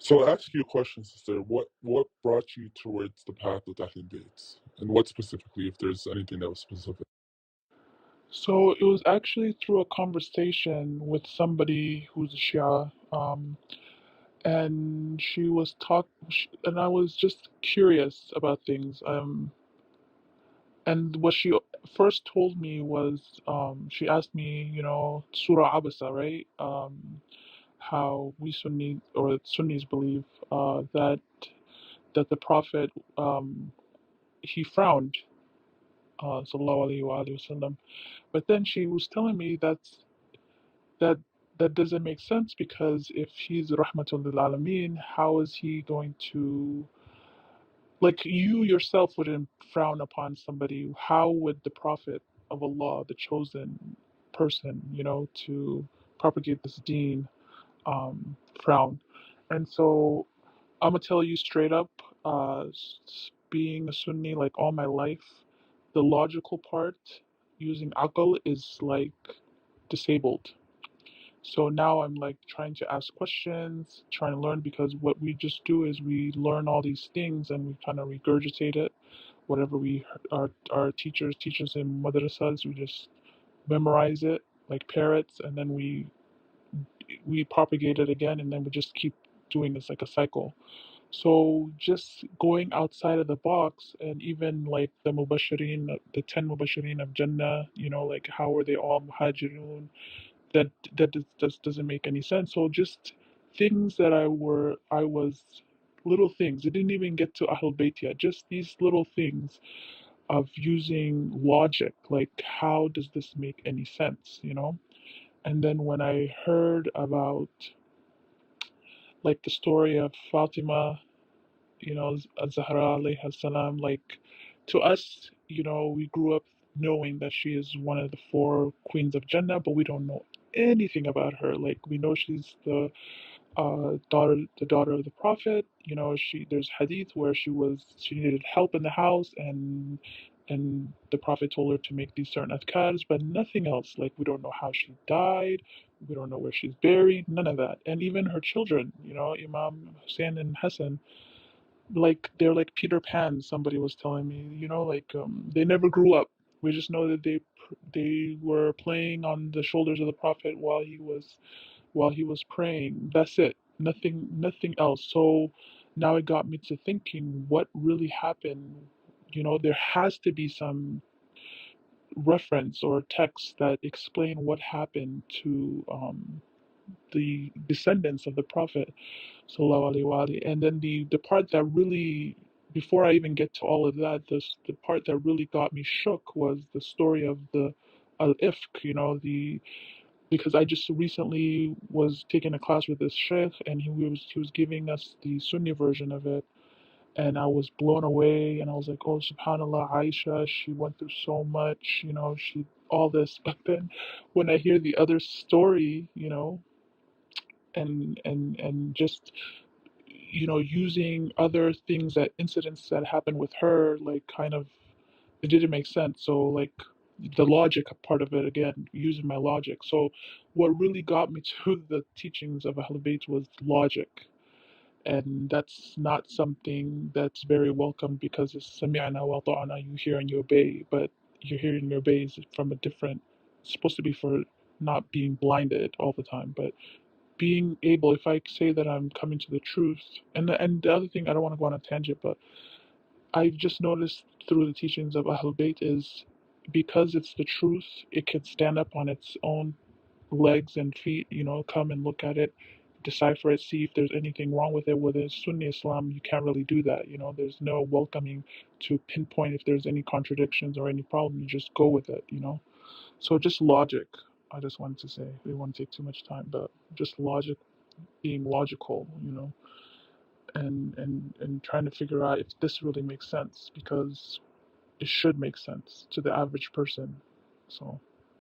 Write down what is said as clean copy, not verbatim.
So I'll ask you a question, sister. What brought you towards the path of Ahlul Bayt? And what specifically, if there's anything that was specific? So it was actually through a conversation with somebody who's a Shia, and she was and I was just curious about things. And what she first told me was, she asked me, Surah Abasa, right? How we Sunnis believe that the Prophet, he frowned, sallallahu alaihi wasallam. But then she was telling me that that doesn't make sense, because if he's Rahmatul lil Alameen, how is he going to, like, you yourself wouldn't frown upon somebody? How would the Prophet of Allah, the chosen person, to propagate this deen, frown? And so I'm gonna tell you straight up, being a Sunni like all my life, the logical part, using aql, is like disabled. So now I'm like trying to ask questions, trying to learn, because what we just do is we learn all these things and we kind of regurgitate it. Whatever our teachers teach us in madrasas, we just memorize it like parrots, and then we propagate it again, and then we just keep doing this like a cycle. So just going outside of the box, and even like the mubashirin, the 10 mubashirin of Jannah, like how are they all muhajirun? That doesn't make any sense. So just things that I was little things. It didn't even get to Ahl Bayt yet. Just these little things of using logic. Like, how does this make any sense? And then when I heard about like the story of Fatima, Zahra alayha salam, like, to us, we grew up knowing that she is one of the four queens of Jannah, but we don't know anything about her. Like, we know she's the daughter of the Prophet. There's hadith where she needed help in the house, and the Prophet told her to make these certain adhkars, but nothing else. Like, we don't know how she died, we don't know where she's buried, none of that. And even her children, Imam Hussein and Hassan, like, they're like Peter Pan. Somebody was telling me, like, they never grew up. We just know that they were playing on the shoulders of the Prophet while he was praying. That's it. Nothing else. So now it got me to thinking, what really happened? There has to be some reference or text that explain what happened to the descendants of the Prophet, sallallahu alaihi wa alihi. And then the part that really, before I even get to all of that, the part that really got me shook was the story of the al-ifk, because I just recently was taking a class with this sheikh, and he was giving us the Sunni version of it, and I was blown away, and I was like, oh, subhanallah, Aisha, she went through so much, she all this. But then when I hear the other story, and just using other things, that incidents that happened with her, like, kind of, it didn't make sense. So, like, the logic part of it, again, using my logic. So what really got me to the teachings of Ahlul Bayt was logic, and that's not something that's very welcome, because it's sami'na wa ta'ana, you hear and you obey. But you hear and you obey is from a different, it's supposed to be for not being blinded all the time, but being able, if I say that I'm coming to the truth. And the other thing, I don't want to go on a tangent, but I just noticed through the teachings of Ahlul Bayt is, because it's the truth, it can stand up on its own legs and feet, come and look at it, decipher it, see if there's anything wrong with it. Whether it's Sunni Islam, you can't really do that. There's no welcoming to pinpoint if there's any contradictions or any problem. You just go with it. So just logic. I just wanted to say, we won't take too much time, but just logic, being logical, and trying to figure out if this really makes sense, because it should make sense to the average person. So